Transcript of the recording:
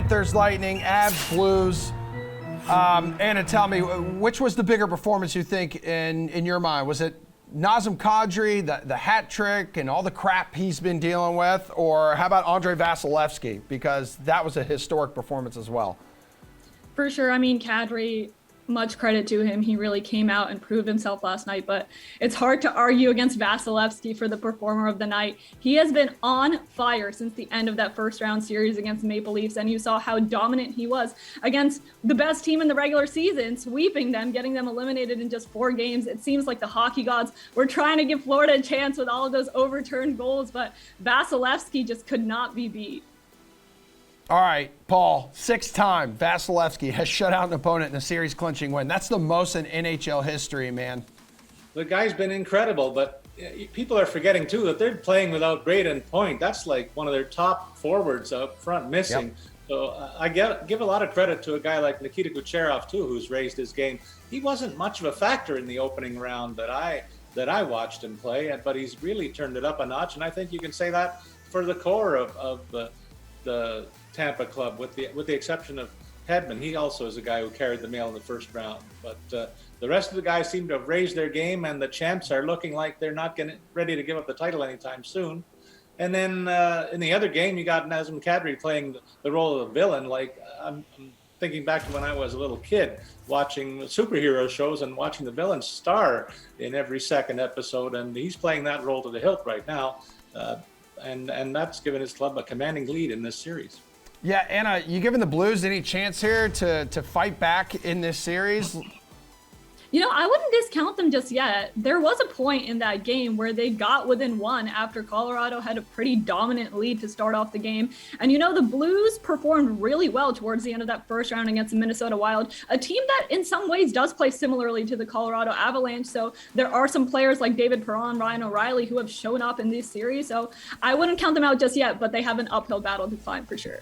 Panthers, Lightning, Avs, Blues. Anna, tell me, which was the bigger performance you think in your mind? Was it Nazem Kadri, the hat trick and all the crap he's been dealing with, or how about Andrei Vasilevsky? Because that was a historic performance as well. For sure. I mean, Kadri, much credit to him. He really came out and proved himself last night, but it's hard to argue against Vasilevsky for the performer of the night. He has been on fire since the end of that first round series against Maple Leafs, and you saw how dominant he was against the best team in the regular season, sweeping them, getting them eliminated in just 4 games. It seems like the hockey gods were trying to give Florida a chance with all of those overturned goals, but Vasilevsky just could not be beat. All right, Paul, 6-time Vasilevsky has shut out an opponent in a series-clinching win. That's the most in NHL history, man. The guy's been incredible, but people are forgetting, too, that they're playing without Braden Point. That's like one of their top forwards up front missing. Yep. So I give a lot of credit to a guy like Nikita Kucherov, too, who's raised his game. He wasn't much of a factor in the opening round that I watched him play, but he's really turned it up a notch, and I think you can say that for the core of the Tampa club, with the exception of Hedman. He also is a guy who carried the mail in the first round. But the rest of the guys seem to have raised their game, and the champs are looking like they're not ready to give up the title anytime soon. And then in the other game, you got Nazem Kadri playing the role of the villain. Like, I'm thinking back to when I was a little kid, watching superhero shows and watching the villain star in every second episode, and he's playing that role to the hilt right now. And that's given his club a commanding lead in this series. Yeah, Anna, you giving the Blues any chance here to fight back in this series? You know, I wouldn't discount them just yet. There was a point in that game where they got within 1 after Colorado had a pretty dominant lead to start off the game. And, you know, the Blues performed really well towards the end of that first round against the Minnesota Wild, a team that in some ways does play similarly to the Colorado Avalanche. So there are some players like David Perron, Ryan O'Reilly who have shown up in this series. So I wouldn't count them out just yet, but they have an uphill battle to climb for sure.